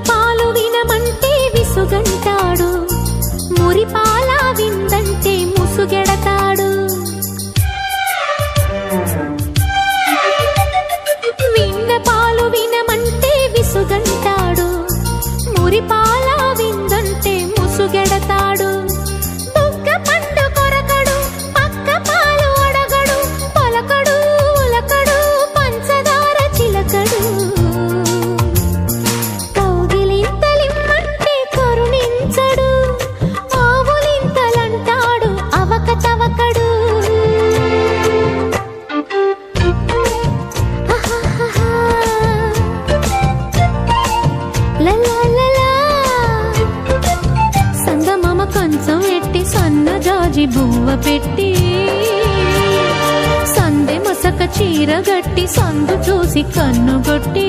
పాలు వినమంటే విసుగంటాడు, మురిపాల విందంటే ముసుగెడతాడు. విన్న పాలు వినమంటే విసుగంటాడు, మురిపాల విందంటే ముసుగెడతాడు. బుగ్గ పండు కొరకడు, పక్క పాలు అడగడు, పలకడు ఉలకడు పంచదార చిలకడు. కౌగిలింతలిమ్మంటే కరుణించడు, ఆవులింతలంటాడు అవకతవకడు. సందమామ కంచం ఎట్టి సన్నజాజి బువ్వ పెట్టి, సందె మసక చీర గట్టి సందు చూసి కన్నుగొట్టి